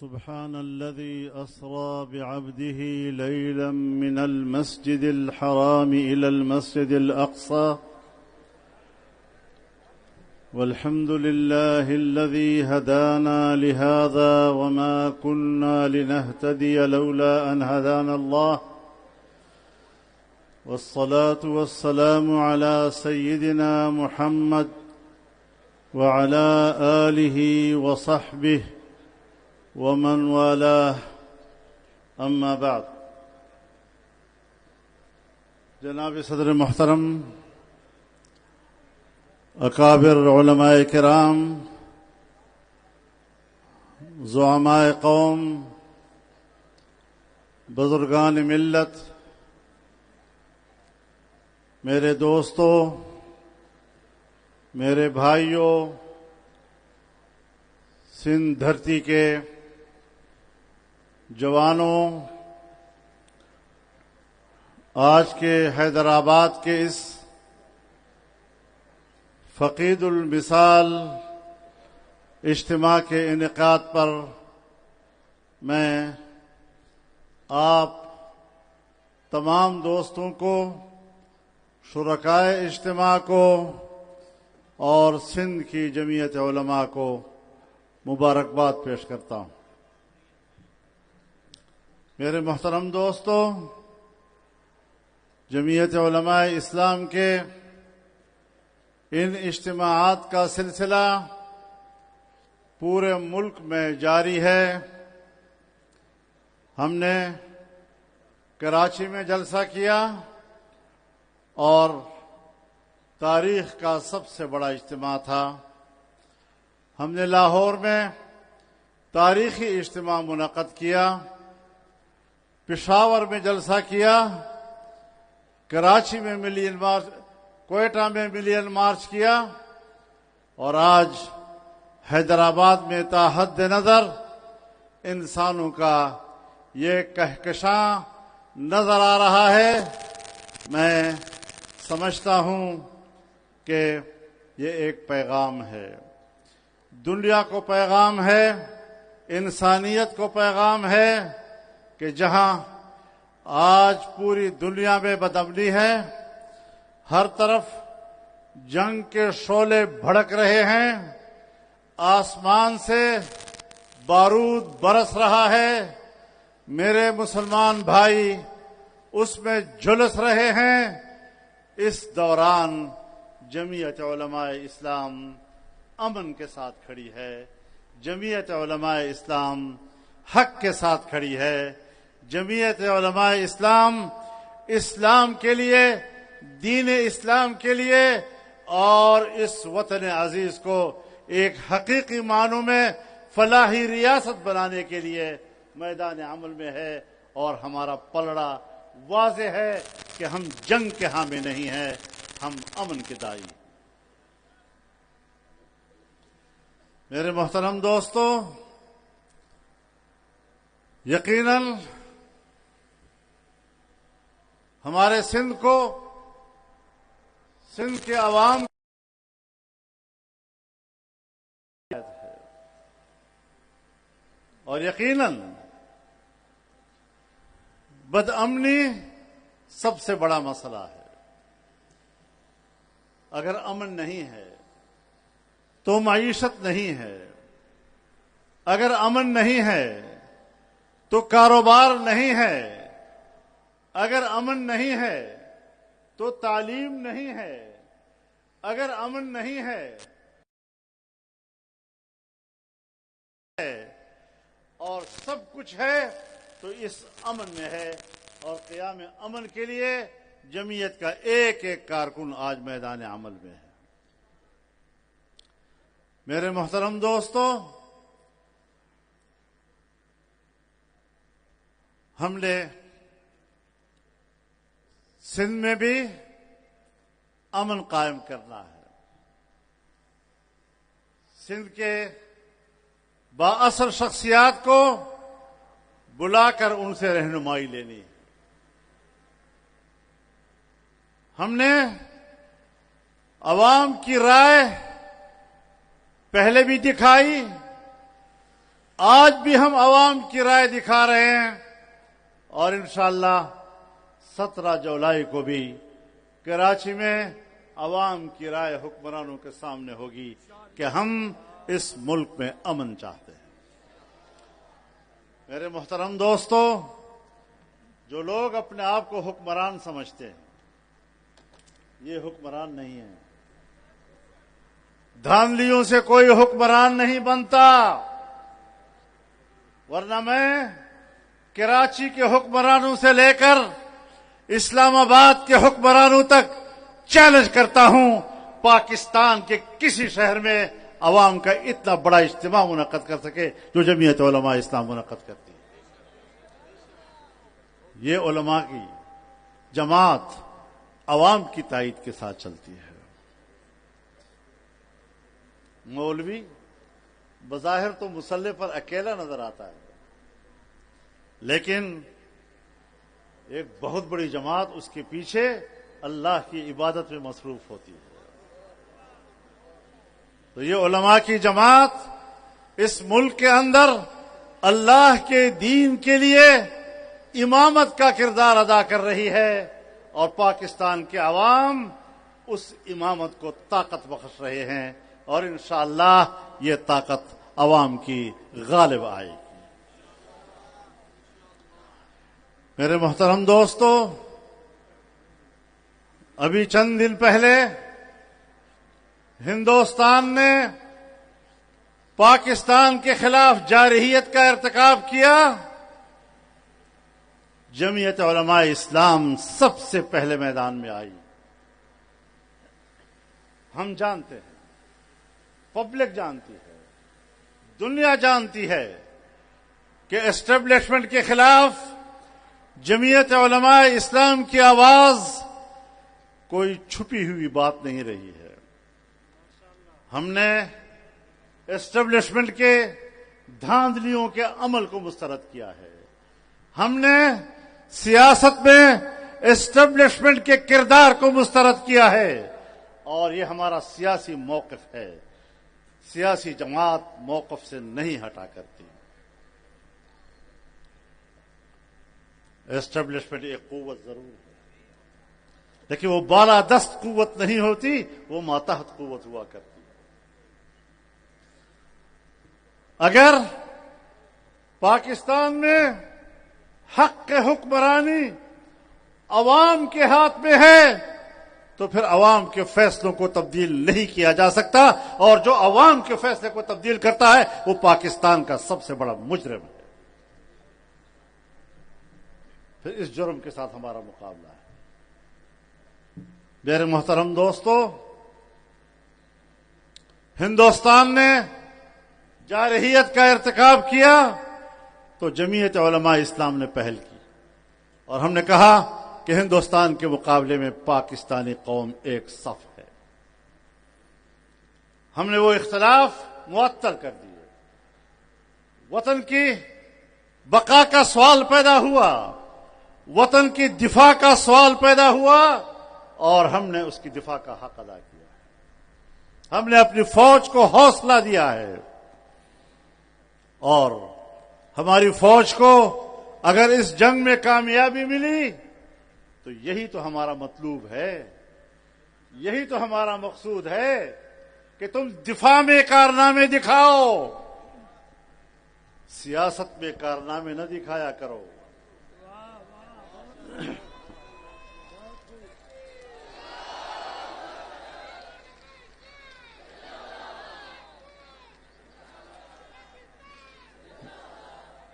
سبحان الذي أسرى بعبده ليلا من المسجد الحرام إلى المسجد الأقصى والحمد لله الذي هدانا لهذا وما كنا لنهتدي لولا أن هدانا الله والصلاة والسلام على سيدنا محمد وعلى آله وصحبه ومن والاه اما بعد. جناب صدر محترم، اکابر علماء کرام، زعماء قوم، بزرگان ملت، میرے دوستوں، میرے بھائیوں، سندھ دھرتی کے جوانوں، آج کے حیدرآباد کے اس فقید المثال اجتماع کے انعقاد پر میں آپ تمام دوستوں کو، شرکائے اجتماع کو اور سندھ کی جمعیت علماء کو مبارکباد پیش کرتا ہوں۔ میرے محترم دوستو، جمعیت علماء اسلام کے ان اجتماعات کا سلسلہ پورے ملک میں جاری ہے۔ ہم نے کراچی میں جلسہ کیا اور تاریخ کا سب سے بڑا اجتماع تھا۔ ہم نے لاہور میں تاریخی اجتماع منعقد کیا، پشاور میں جلسہ کیا، کراچی میں ملین مارچ، کوئٹہ میں ملین مارچ کیا، اور آج حیدرآباد میں تا حد نظر انسانوں کا یہ کہکشاں نظر آ رہا ہے۔ میں سمجھتا ہوں کہ یہ ایک پیغام ہے، دنیا کو پیغام ہے، انسانیت کو پیغام ہے کہ جہاں آج پوری دنیا میں بدامنی ہے، ہر طرف جنگ کے شعلے بھڑک رہے ہیں، آسمان سے بارود برس رہا ہے، میرے مسلمان بھائی اس میں جھلس رہے ہیں۔ اس دوران جمعیت علماء اسلام امن کے ساتھ کھڑی ہے، جمعیت علماء اسلام حق کے ساتھ کھڑی ہے، جمعیت علماء اسلام اسلام کے لیے، دین اسلام کے لیے اور اس وطن عزیز کو ایک حقیقی معنوں میں فلاحی ریاست بنانے کے لیے میدان عمل میں ہے، اور ہمارا پلڑا واضح ہے کہ ہم جنگ کے حامی نہیں ہیں، ہم امن کے داعی۔ میرے محترم دوستو، یقیناً ہمارے سندھ کو، سندھ کے عوام اور یقیناً بدامنی سب سے بڑا مسئلہ ہے۔ اگر امن نہیں ہے تو معیشت نہیں ہے، اگر امن نہیں ہے تو کاروبار نہیں ہے، اگر امن نہیں ہے تو تعلیم نہیں ہے، اگر امن نہیں ہے اور سب کچھ ہے تو اس امن میں ہے، اور قیام امن کے لیے جمعیت کا ایک ایک کارکن آج میدان عمل میں ہے۔ میرے محترم دوستو، ہم نے سندھ میں بھی امن قائم کرنا ہے، سندھ کے بااثر شخصیات کو بلا کر ان سے رہنمائی لینی ہے۔ ہم نے عوام کی رائے پہلے بھی دکھائی، آج بھی ہم عوام کی رائے دکھا رہے ہیں اور انشاءاللہ 17 جولائی کو بھی کراچی میں عوام کی رائے حکمرانوں کے سامنے ہوگی کہ ہم اس ملک میں امن چاہتے ہیں۔ میرے محترم دوستو، جو لوگ اپنے آپ کو حکمران سمجھتے ہیں یہ حکمران نہیں ہے۔ دھاندلیوں سے کوئی حکمران نہیں بنتا، ورنہ میں کراچی کے حکمرانوں سے لے کر اسلام آباد کے حکمرانوں تک چیلنج کرتا ہوں، پاکستان کے کسی شہر میں عوام کا اتنا بڑا اجتماع منعقد کر سکے جو جمعیت علماء اسلام منعقد کرتی ہے۔ یہ علماء کی جماعت عوام کی تائید کے ساتھ چلتی ہے۔ مولوی بظاہر تو مسلح پر اکیلا نظر آتا ہے، لیکن ایک بہت بڑی جماعت اس کے پیچھے اللہ کی عبادت میں مصروف ہوتی ہے۔ تو یہ علماء کی جماعت اس ملک کے اندر اللہ کے دین کے لیے امامت کا کردار ادا کر رہی ہے، اور پاکستان کے عوام اس امامت کو طاقت بخش رہے ہیں، اور انشاءاللہ یہ طاقت عوام کی غالب آئے گی۔ میرے محترم دوستو، ابھی چند دن پہلے ہندوستان نے پاکستان کے خلاف جارحیت کا ارتکاب کیا۔ جمعیت علماء اسلام سب سے پہلے میدان میں آئی۔ ہم جانتے ہیں، پبلک جانتی ہے، دنیا جانتی ہے کہ اسٹیبلشمنٹ کے خلاف جمعیت علماء اسلام کی آواز کوئی چھپی ہوئی بات نہیں رہی ہے۔ ہم نے اسٹیبلشمنٹ کے دھاندلیوں کے عمل کو مسترد کیا ہے۔ ہم نے سیاست میں اسٹیبلشمنٹ کے کردار کو مسترد کیا ہے، اور یہ ہمارا سیاسی موقف ہے۔ سیاسی جماعت موقف سے نہیں ہٹا کرتی۔ اسٹیبلشمنٹ ایک قوت ضرور ہے، لیکن وہ بالادست قوت نہیں ہوتی، وہ ماتحت قوت ہوا کرتی ہے۔ اگر پاکستان میں حق کے حکمرانی عوام کے ہاتھ میں ہے تو پھر عوام کے فیصلوں کو تبدیل نہیں کیا جا سکتا، اور جو عوام کے فیصلے کو تبدیل کرتا ہے وہ پاکستان کا سب سے بڑا مجرم ہے۔ پھر اس جرم کے ساتھ ہمارا مقابلہ ہے۔ میرے محترم دوستو، ہندوستان نے جارحیت کا ارتکاب کیا تو جمعیت علماء اسلام نے پہل کی، اور ہم نے کہا کہ ہندوستان کے مقابلے میں پاکستانی قوم ایک صف ہے۔ ہم نے وہ اختلاف معطل کر دیے۔ وطن کی بقا کا سوال پیدا ہوا، وطن کی دفاع کا سوال پیدا ہوا، اور ہم نے اس کی دفاع کا حق ادا کیا۔ ہم نے اپنی فوج کو حوصلہ دیا ہے، اور ہماری فوج کو اگر اس جنگ میں کامیابی ملی تو یہی تو ہمارا مطلوب ہے، یہی تو ہمارا مقصود ہے کہ تم دفاع میں کارنامے دکھاؤ، سیاست میں کارنامے نہ دکھایا کرو۔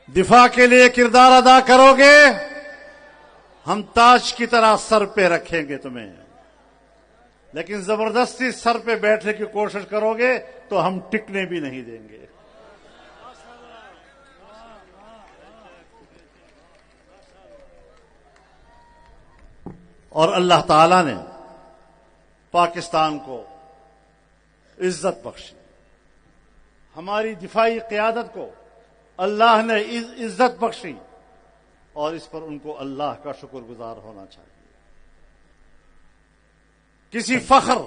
دفاع کے لیے کردار ادا کرو گے، ہم تاج کی طرح سر پہ رکھیں گے تمہیں، لیکن زبردستی سر پہ بیٹھنے کی کوشش کرو گے تو ہم ٹکنے بھی نہیں دیں گے۔ اور اللہ تعالی نے پاکستان کو عزت بخشی، ہماری دفاعی قیادت کو اللہ نے عزت بخشی، اور اس پر ان کو اللہ کا شکر گزار ہونا چاہیے۔ کسی فخر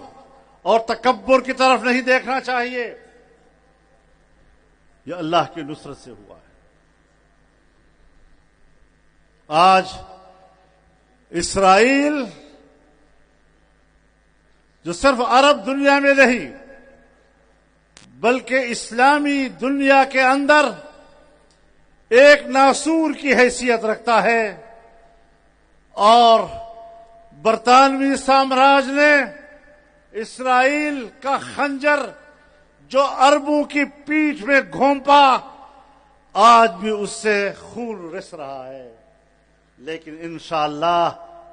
اور تکبر کی طرف نہیں دیکھنا چاہیے۔ یہ اللہ کی نصرت سے ہوا ہے۔ آج اسرائیل جو صرف عرب دنیا میں نہیں بلکہ اسلامی دنیا کے اندر ایک ناسور کی حیثیت رکھتا ہے، اور برطانوی سامراج نے اسرائیل کا خنجر جو عربوں کی پیٹھ میں گھونپا، آج بھی اس سے خون رس رہا ہے، لیکن انشاءاللہ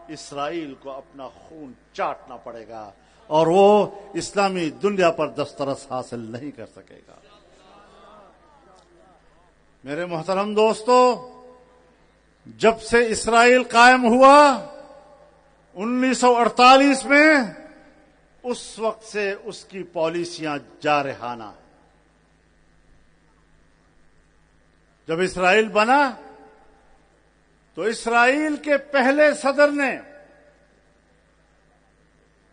اسرائیل کو اپنا خون چاٹنا پڑے گا اور وہ اسلامی دنیا پر دسترس حاصل نہیں کر سکے گا۔ میرے محترم دوستو، جب سے اسرائیل قائم ہوا 1948 میں، اس وقت سے اس کی پالیسیاں جارحانہ ہیں۔ جب اسرائیل بنا تو اسرائیل کے پہلے صدر نے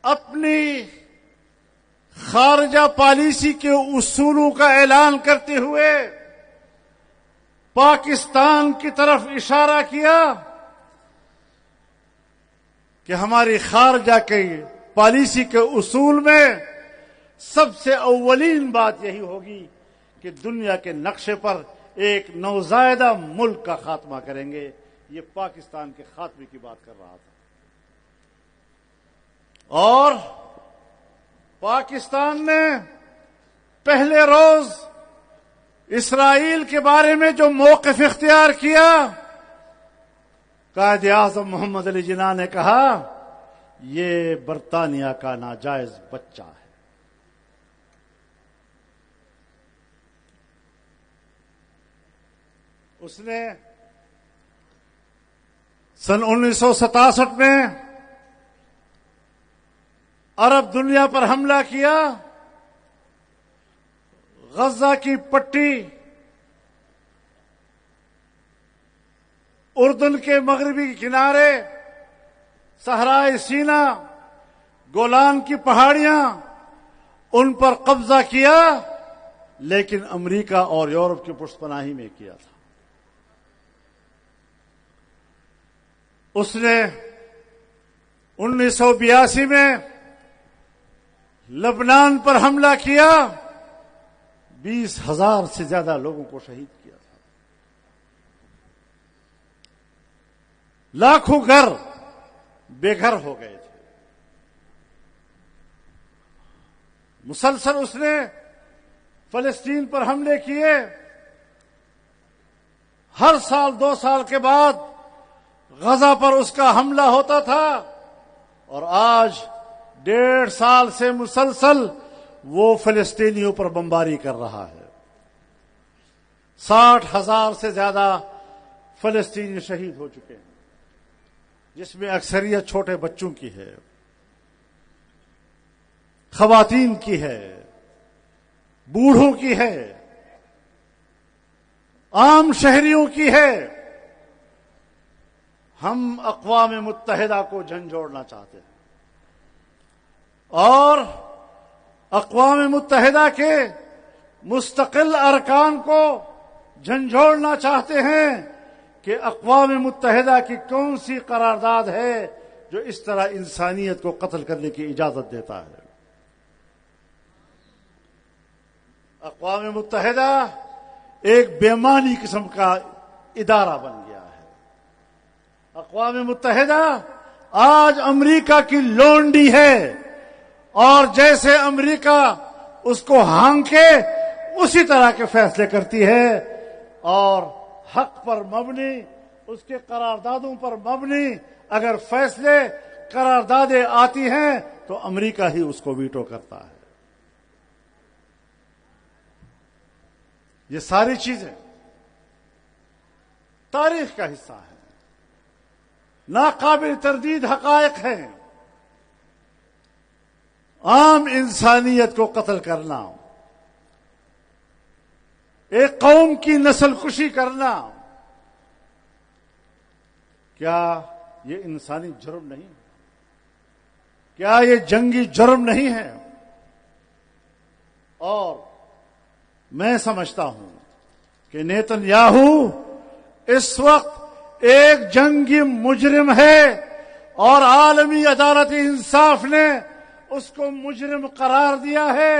اپنی خارجہ پالیسی کے اصولوں کا اعلان کرتے ہوئے پاکستان کی طرف اشارہ کیا کہ ہماری خارجہ کی پالیسی کے اصول میں سب سے اولین بات یہی ہوگی کہ دنیا کے نقشے پر ایک نوزائیدہ ملک کا خاتمہ کریں گے۔ یہ پاکستان کے خاتمے کی بات کر رہا تھا، اور پاکستان نے پہلے روز اسرائیل کے بارے میں جو موقف اختیار کیا، قائد اعظم محمد علی جناح نے کہا یہ برطانیہ کا ناجائز بچہ ہے۔ اس نے سن 1967 میں عرب دنیا پر حملہ کیا، غزہ کی پٹی، اردن کے مغربی کنارے، صحرائے سینا، گولان کی پہاڑیاں، ان پر قبضہ کیا، لیکن امریکہ اور یورپ کی پشت پناہی میں کیا تھا۔ اس نے 1982 میں لبنان پر حملہ کیا، 20,000 سے زیادہ لوگوں کو شہید کیا تھا، لاکھوں گھر بے گھر ہو گئے تھے۔ مسلسل اس نے فلسطین پر حملے کیے، ہر سال 2 سال کے بعد غزہ پر اس کا حملہ ہوتا تھا، اور آج 1.5 سال سے مسلسل وہ فلسطینیوں پر بمباری کر رہا ہے۔ 60,000 سے زیادہ فلسطینی شہید ہو چکے ہیں، جس میں اکثریت چھوٹے بچوں کی ہے، خواتین کی ہے، بوڑھوں کی ہے، عام شہریوں کی ہے۔ ہم اقوام متحدہ کو جھنجھوڑنا چاہتے ہیں، اور اقوام متحدہ کے مستقل ارکان کو جھنجھوڑنا چاہتے ہیں کہ اقوام متحدہ کی کون سی قرارداد ہے جو اس طرح انسانیت کو قتل کرنے کی اجازت دیتا ہے۔ اقوام متحدہ ایک بےمانی قسم کا ادارہ بن گیا ہے۔ اقوام متحدہ آج امریکہ کی لونڈی ہے، اور جیسے امریکہ اس کو ہانکے اسی طرح کے فیصلے کرتی ہے، اور حق پر مبنی، اس کے قراردادوں پر مبنی اگر فیصلے قراردادیں آتی ہیں تو امریکہ ہی اس کو ویٹو کرتا ہے۔ یہ ساری چیزیں تاریخ کا حصہ ہیں، ناقابل تردید حقائق ہیں۔ عام انسانیت کو قتل کرنا، ایک قوم کی نسل کشی کرنا، کیا یہ انسانی جرم نہیں؟ کیا یہ جنگی جرم نہیں ہے؟ اور میں سمجھتا ہوں کہ نیتن اس وقت ایک جنگی مجرم ہے اور عالمی عدالت انصاف نے اس کو مجرم قرار دیا ہے،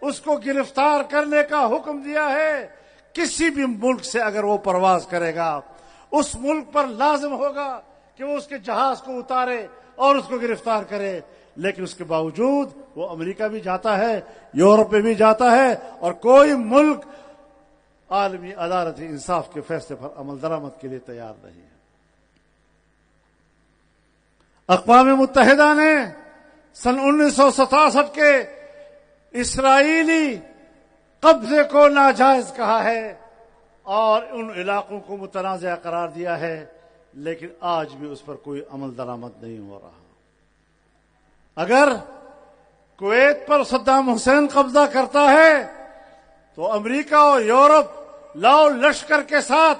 اس کو گرفتار کرنے کا حکم دیا ہے۔ کسی بھی ملک سے اگر وہ پرواز کرے گا، اس ملک پر لازم ہوگا کہ وہ اس کے جہاز کو اتارے اور اس کو گرفتار کرے، لیکن اس کے باوجود وہ امریکہ بھی جاتا ہے، یورپ میں بھی جاتا ہے، اور کوئی ملک عالمی عدالت انصاف کے فیصلے پر عمل درآمد کے لیے تیار نہیں ہے۔ اقوام متحدہ نے سن 1967 کے اسرائیلی قبضے کو ناجائز کہا ہے اور ان علاقوں کو متنازع قرار دیا ہے، لیکن آج بھی اس پر کوئی عمل درآمد نہیں ہو رہا۔ اگر کویت پر صدام حسین قبضہ کرتا ہے تو امریکہ اور یورپ لاؤ لشکر کے ساتھ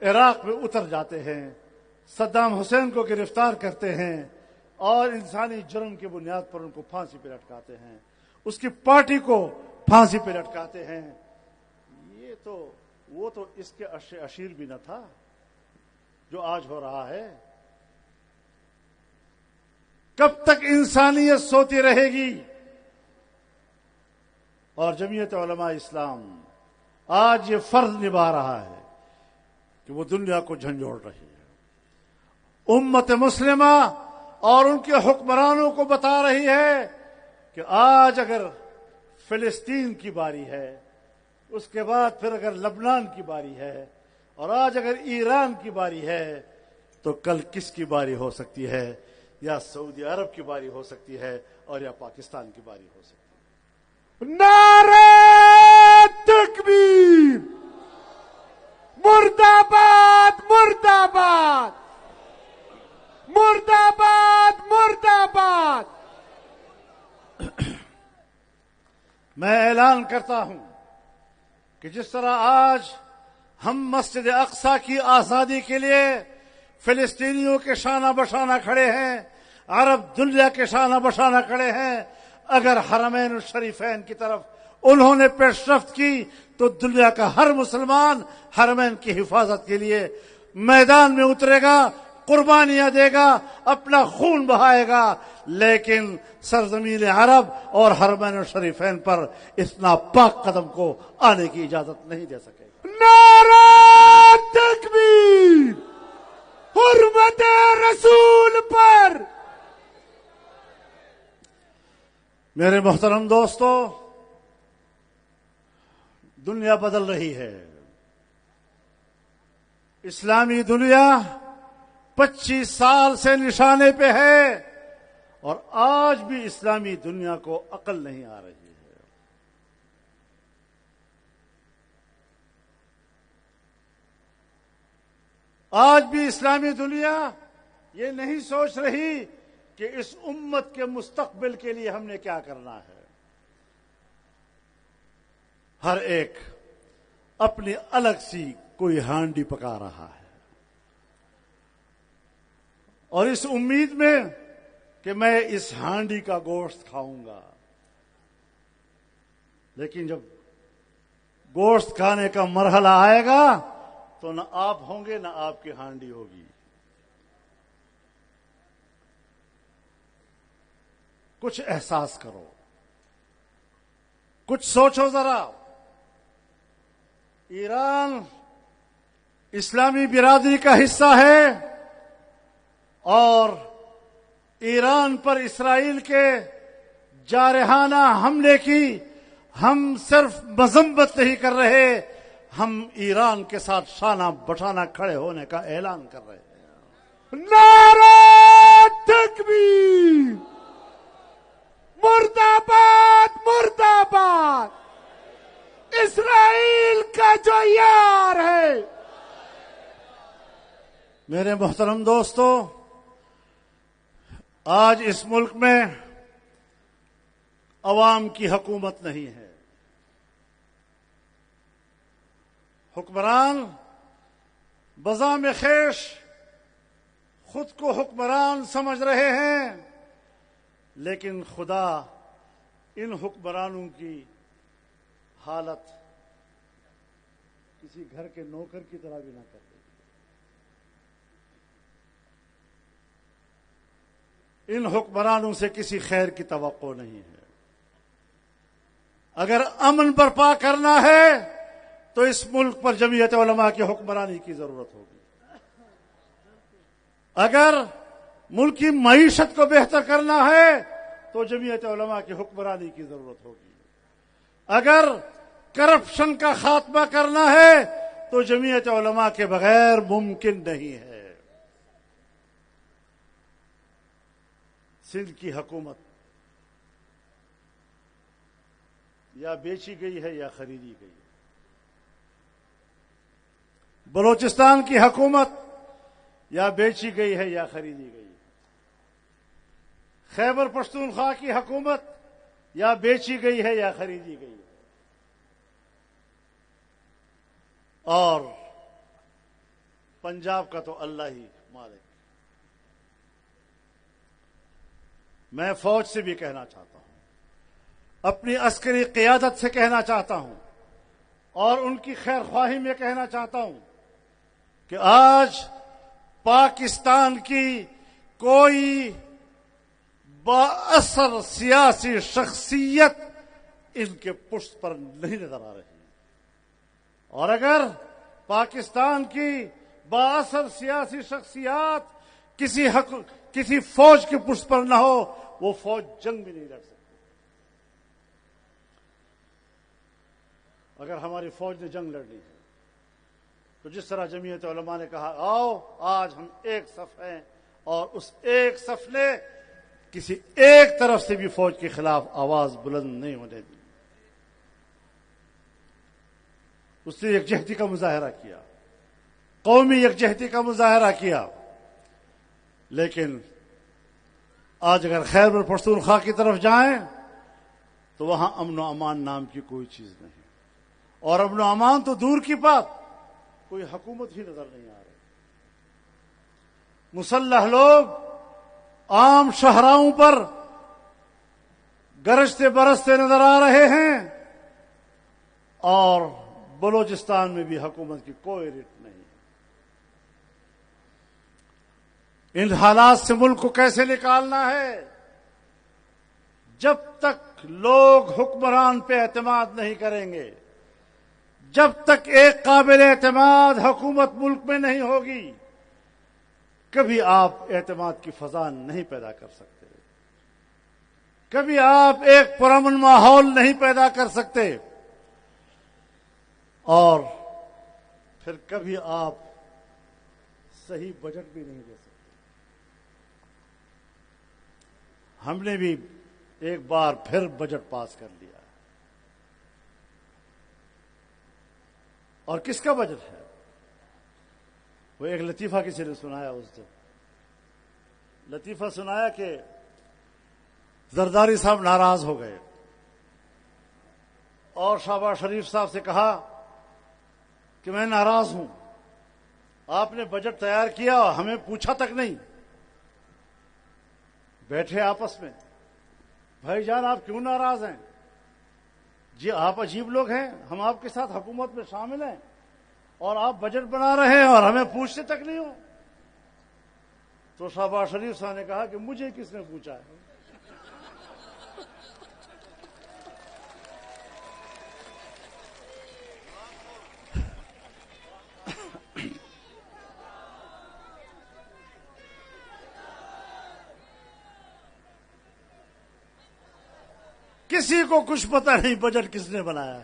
عراق میں اتر جاتے ہیں، صدام حسین کو گرفتار کرتے ہیں اور انسانی جرم کی بنیاد پر ان کو پھانسی پہ لٹکاتے ہیں، اس کی پارٹی کو پھانسی پہ لٹکاتے ہیں۔ وہ تو اس کے اشیر بھی نہ تھا جو آج ہو رہا ہے۔ کب تک انسانیت سوتی رہے گی؟ اور جمعیت علماء اسلام آج یہ فرض نبھا رہا ہے کہ وہ دنیا کو جھنجھوڑ رہی ہے، امت مسلمہ اور ان کے حکمرانوں کو بتا رہی ہے کہ آج اگر فلسطین کی باری ہے، اس کے بعد پھر اگر لبنان کی باری ہے، اور آج اگر ایران کی باری ہے، تو کل کس کی باری ہو سکتی ہے؟ یا سعودی عرب کی باری ہو سکتی ہے اور یا پاکستان کی باری ہو سکتی ہے۔ نعرہ تکبیر! مرد آباد مرد آباد مرد آباد مرد آباد! میں اعلان کرتا ہوں کہ جس طرح آج ہم مسجد اقصی کی آزادی کے لیے فلسطینیوں کے شانہ بشانہ کھڑے ہیں، عرب دنیا کے شانہ بشانہ کھڑے ہیں، اگر حرمین الشریفین کی طرف انہوں نے پیش رفت کی تو دنیا کا ہر مسلمان حرمین کی حفاظت کے لیے میدان میں اترے گا، قربانیاں دے گا، اپنا خون بہائے گا، لیکن سرزمین عرب اور حرمین الشریفین پر اتنا پاک قدم کو آنے کی اجازت نہیں دے سکے گا۔ نعرہ تکبیر! حرمت رسول پر! میرے محترم دوستو، دنیا بدل رہی ہے۔ اسلامی دنیا 25 سال سے نشانے پہ ہے اور آج بھی اسلامی دنیا کو عقل نہیں آ رہی ہے۔ آج بھی اسلامی دنیا یہ نہیں سوچ رہی کہ اس امت کے مستقبل کے لیے ہم نے کیا کرنا ہے۔ ہر ایک اپنی الگ سی کوئی ہانڈی پکا رہا ہے اور اس امید میں کہ میں اس ہانڈی کا گوشت کھاؤں گا، لیکن جب گوشت کھانے کا مرحلہ آئے گا تو نہ آپ ہوں گے نہ آپ کی ہانڈی ہوگی۔ کچھ احساس کرو، کچھ سوچو ذرا۔ ایران اسلامی برادری کا حصہ ہے اور ایران پر اسرائیل کے جارحانہ حملے کی ہم صرف مذمت نہیں کر رہے، ہم ایران کے ساتھ شانہ بشانہ کھڑے ہونے کا اعلان کر رہے ہیں۔ نعرہ تکبیر! مرد آباد مرد آباد! اسرائیل کا جو یار ہے۔ میرے محترم دوستو، آج اس ملک میں عوام کی حکومت نہیں ہے۔ حکمران بزام خیش خود کو حکمران سمجھ رہے ہیں، لیکن خدا ان حکمرانوں کی حالت کسی گھر کے نوکر کی طرح بھی نہ کرتے. ان حکمرانوں سے کسی خیر کی توقع نہیں ہے. اگر امن برپا کرنا ہے تو اس ملک پر جمعیت علماء کی حکمرانی کی ضرورت ہوگی. اگر ملک کی معیشت کو بہتر کرنا ہے تو جمعیت علماء کی حکمرانی کی ضرورت ہوگی. اگر کرپشن کا خاتمہ کرنا ہے تو جمعیت علماء کے بغیر ممکن نہیں ہے. سندھ کی حکومت یا بیچی گئی ہے یا خریدی گئی. بلوچستان کی حکومت یا بیچی گئی ہے یا خریدی گئی. خیبر پختونخوا کی حکومت یا بیچی گئی ہے یا خریدی گئی. اور پنجاب کا تو اللہ ہی مالک. میں فوج سے بھی کہنا چاہتا ہوں, اپنی عسکری قیادت سے کہنا چاہتا ہوں, اور ان کی خیر خواہی میں کہنا چاہتا ہوں کہ آج پاکستان کی کوئی بااثر سیاسی شخصیت ان کے پشت پر نہیں نظر آ رہی. اور اگر پاکستان کی بااثر سیاسی شخصیات کسی فوج کے پشت پر نہ ہو, وہ فوج جنگ بھی نہیں لڑ سکتی. اگر ہماری فوج نے جنگ لڑنی ہے تو جس طرح جمعیت علماء نے کہا آؤ آج ہم ایک صف ہیں, اور اس ایک صف نے کسی ایک طرف سے بھی فوج کے خلاف آواز بلند نہیں ہونے دی. اس نے یکجہتی کا مظاہرہ کیا, قومی یکجہتی کا مظاہرہ کیا. لیکن آج اگر خیبر پختونخوا کی طرف جائیں تو وہاں امن و امان نام کی کوئی چیز نہیں, اور امن و امان تو دور کی بات, کوئی حکومت ہی نظر نہیں آ رہی. مسلح لوگ عام شہراؤں پر گرجتے برستے نظر آ رہے ہیں, اور بلوچستان میں بھی حکومت کی کوئی رٹ نہیں. ان حالات سے ملک کو کیسے نکالنا ہے؟ جب تک لوگ حکمران پہ اعتماد نہیں کریں گے, جب تک ایک قابل اعتماد حکومت ملک میں نہیں ہوگی, کبھی آپ اعتماد کی فضا نہیں پیدا کر سکتے, کبھی آپ ایک پرامن ماحول نہیں پیدا کر سکتے, اور پھر کبھی آپ صحیح بجٹ بھی نہیں دے سکتے. ہم نے بھی ایک بار پھر بجٹ پاس کر لیا, اور کس کا بجٹ ہے؟ وہ ایک لطیفہ کسی نے سنایا, اس دن لطیفہ سنایا کہ زرداری صاحب ناراض ہو گئے اور شہباز شریف صاحب سے کہا کہ میں ناراض ہوں, آپ نے بجٹ تیار کیا ہمیں پوچھا تک نہیں. بیٹھے آپس میں, بھائی جان آپ کیوں ناراض ہیں؟ جی آپ عجیب لوگ ہیں, ہم آپ کے ساتھ حکومت میں شامل ہیں اور آپ بجٹ بنا رہے ہیں اور ہمیں پوچھتے تک نہیں ہو. تو شہباز شریف صاحب نے کہا کہ مجھے کس نے پوچھا ہے؟ کسی کو کچھ پتا نہیں بجٹ کس نے بنایا ہے,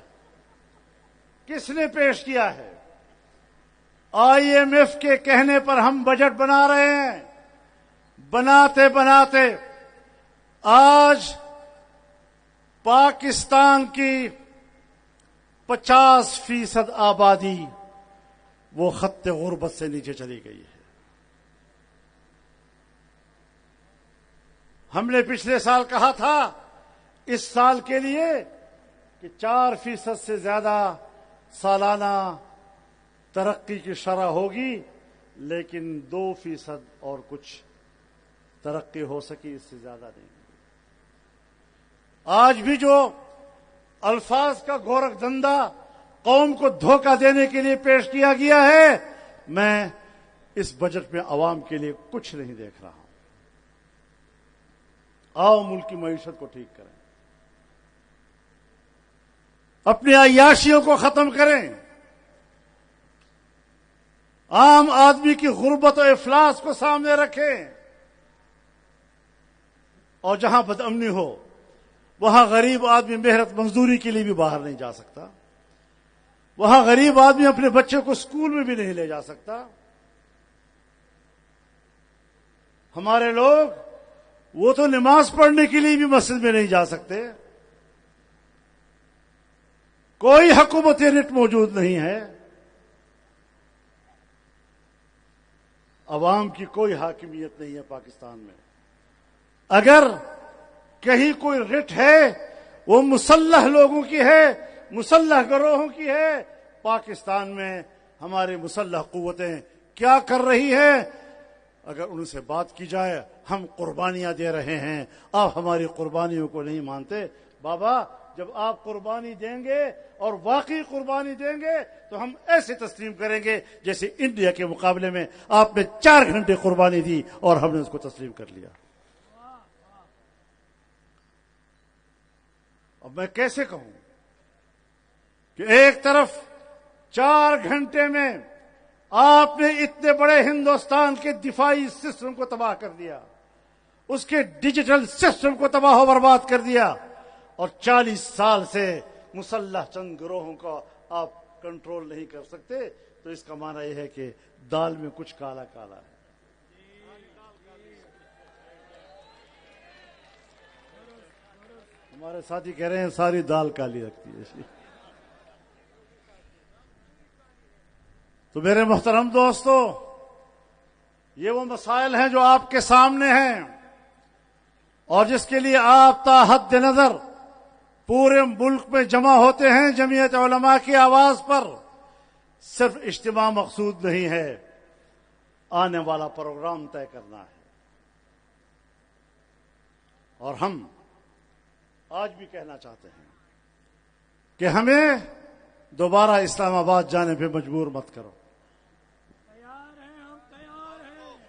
کس نے پیش کیا ہے. آئی ایم ایف کے کہنے پر ہم بجٹ بنا رہے ہیں. بناتے بناتے آج پاکستان کی 50% آبادی وہ خط غربت سے نیچے چلی گئی ہے. ہم نے پچھلے سال کہا تھا اس سال کے لیے کہ 4% سے زیادہ سالانہ ترقی کی شرح ہوگی, لیکن 2% اور کچھ ترقی ہو سکی, اس سے زیادہ نہیں. آج بھی جو الفاظ کا گورکھ دھندا قوم کو دھوکہ دینے کے لیے پیش کیا گیا ہے. میں اس بجٹ میں عوام کے لیے کچھ نہیں دیکھ رہا ہوں. آؤ ملک کی معیشت کو ٹھیک کریں, اپنی عیاشیوں کو ختم کریں, عام آدمی کی غربت و افلاس کو سامنے رکھیں, اور جہاں بدامنی ہو وہاں غریب آدمی محنت مزدوری کے لیے بھی باہر نہیں جا سکتا, وہاں غریب آدمی اپنے بچے کو اسکول میں بھی نہیں لے جا سکتا. ہمارے لوگ وہ تو نماز پڑھنے کے لیے بھی مسجد میں نہیں جا سکتے. کوئی حکومتی رٹ موجود نہیں ہے, عوام کی کوئی حاکمیت نہیں ہے پاکستان میں. اگر کہیں کوئی رٹ ہے وہ مسلح لوگوں کی ہے, مسلح گروہوں کی ہے. پاکستان میں ہماری مسلح قوتیں کیا کر رہی ہیں؟ اگر ان سے بات کی جائے, ہم قربانیاں دے رہے ہیں, آپ ہماری قربانیوں کو نہیں مانتے. بابا جب آپ قربانی دیں گے اور واقعی قربانی دیں گے تو ہم ایسے تسلیم کریں گے جیسے انڈیا کے مقابلے میں آپ نے 4 گھنٹے قربانی دی اور ہم نے اس کو تسلیم کر لیا. اب میں کیسے کہوں کہ ایک طرف 4 گھنٹے میں آپ نے اتنے بڑے ہندوستان کے دفاعی سسٹم کو تباہ کر دیا, اس کے ڈیجیٹل سسٹم کو تباہ و برباد کر دیا, اور 40 سال سے مسلح چند گروہوں کا آپ کنٹرول نہیں کر سکتے, تو اس کا معنی یہ ہے کہ دال میں کچھ کالا کالا ہے. ہمارے ساتھی کہہ رہے ہیں ساری دال کالی رکھتی ہے. تو میرے محترم دوستو, یہ وہ مسائل ہیں جو آپ کے سامنے ہیں, اور جس کے لیے آپ تا حد نظر پورے ملک میں جمع ہوتے ہیں جمعیت علماء کی آواز پر. صرف اجتماع مقصود نہیں ہے, آنے والا پروگرام طے کرنا ہے. اور ہم آج بھی کہنا چاہتے ہیں کہ ہمیں دوبارہ اسلام آباد جانے پہ مجبور مت کرو.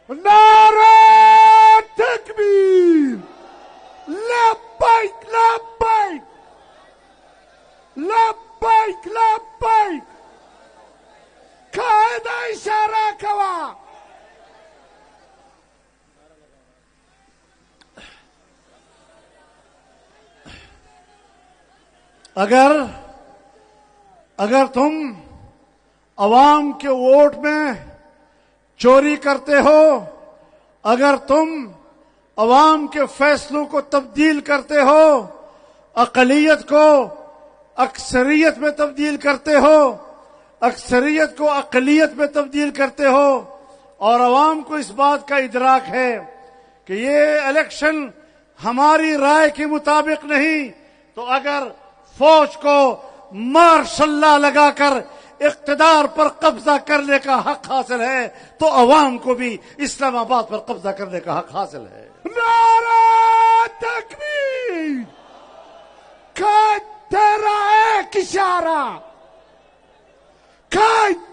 نعرہ تکبیر, لبیک لبیک لبیک لبیک, قاعدہ اشارہ کوا. اگر تم عوام کے ووٹ میں چوری کرتے ہو, اگر تم عوام کے فیصلوں کو تبدیل کرتے ہو, اقلیت کو اکثریت میں تبدیل کرتے ہو, اکثریت کو اقلیت میں تبدیل کرتے ہو, اور عوام کو اس بات کا ادراک ہے کہ یہ الیکشن ہماری رائے کے مطابق نہیں, تو اگر فوج کو مارشل لا لگا کر اقتدار پر قبضہ کرنے کا حق حاصل ہے, تو عوام کو بھی اسلام آباد پر قبضہ کرنے کا حق حاصل ہے. نعرہ تکبیر, تیرا ایک اشارہ,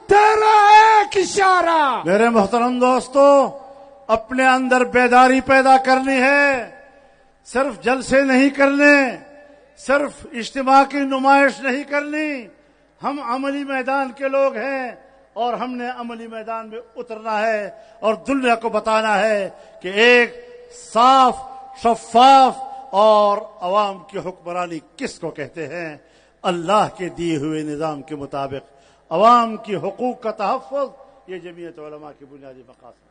تیرا ایک اشارہ. میرے محترم دوستو, اپنے اندر بیداری پیدا کرنی ہے, صرف جلسے نہیں کرنے, صرف اجتماع کی نمائش نہیں کرنی. ہم عملی میدان کے لوگ ہیں, اور ہم نے عملی میدان میں اترنا ہے اور دنیا کو بتانا ہے کہ ایک صاف, شفاف اور عوام کی حکمرانی کس کو کہتے ہیں. اللہ کے دیے ہوئے نظام کے مطابق عوام کی حقوق کا تحفظ, یہ جمعیت علماء کی بنیادی مقاصد ہے.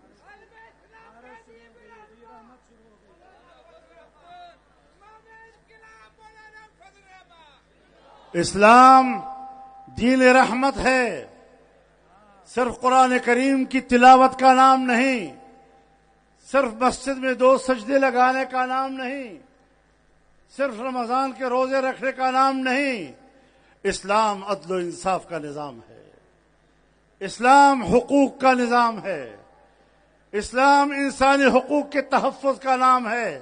اسلام دین رحمت ہے, صرف قرآن کریم کی تلاوت کا نام نہیں, صرف مسجد میں 2 سجدے لگانے کا نام نہیں, صرف رمضان کے روزے رکھنے کا نام نہیں. اسلام عدل و انصاف کا نظام ہے, اسلام حقوق کا نظام ہے, اسلام انسانی حقوق کے تحفظ کا نام ہے.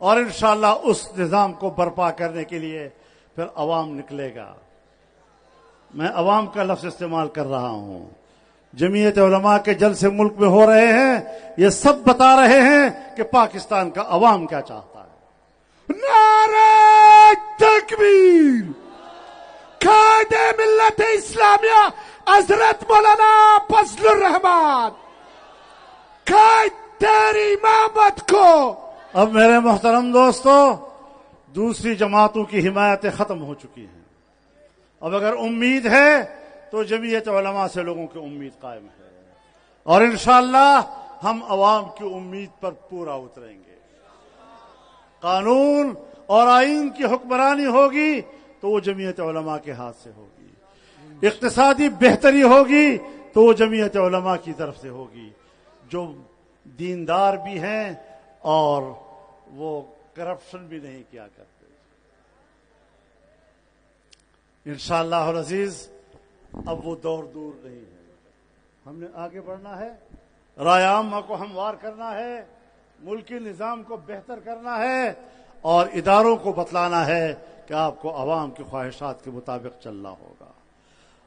اور انشاءاللہ اس نظام کو برپا کرنے کے لیے پھر عوام نکلے گا. میں عوام کا لفظ استعمال کر رہا ہوں. جمعیت علماء کے جلسے ملک میں ہو رہے ہیں، یہ سب بتا رہے ہیں کہ پاکستان کا عوام کیا چاہتا ہے. نعرہ تکبیر. قائد ملت اسلامیہ حضرت مولانا فضل الرحمان، قائد تیری امامت کو. اب میرے محترم دوستو، دوسری جماعتوں کی حمایتیں ختم ہو چکی ہیں. اب اگر امید ہے تو جمعیت علماء سے لوگوں کی امید قائم ہے، اور انشاءاللہ ہم عوام کی امید پر پورا اتریں گے. قانون اور آئین کی حکمرانی ہوگی تو وہ جمعیت علماء کے ہاتھ سے ہوگی. اقتصادی بہتری ہوگی تو وہ جمعیت علماء کی طرف سے ہوگی، جو دیندار بھی ہیں اور وہ کرپشن بھی نہیں کیا کرتے. انشاءاللہ العزیز اب وہ دور دور نہیں ہے. ہم نے آگے بڑھنا ہے، رائے عامہ کو ہموار کرنا ہے، ملکی نظام کو بہتر کرنا ہے، اور اداروں کو بتلانا ہے کہ آپ کو عوام کی خواہشات کے مطابق چلنا ہوگا.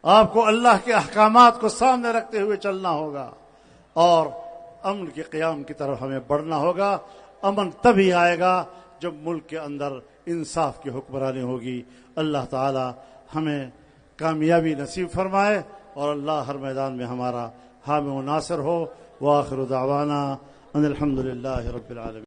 آپ کو اللہ کے احکامات کو سامنے رکھتے ہوئے چلنا ہوگا، اور امن کے قیام کی طرف ہمیں بڑھنا ہوگا. امن تبھی آئے گا جب ملک کے اندر انصاف کی حکمرانی ہوگی. اللہ تعالی ہمیں کامیابی نصیب فرمائے، اور اللہ ہر میدان میں ہمارا حامی و ناصر ہو. وآخر دعوانا ان الحمد للہ رب العالمین.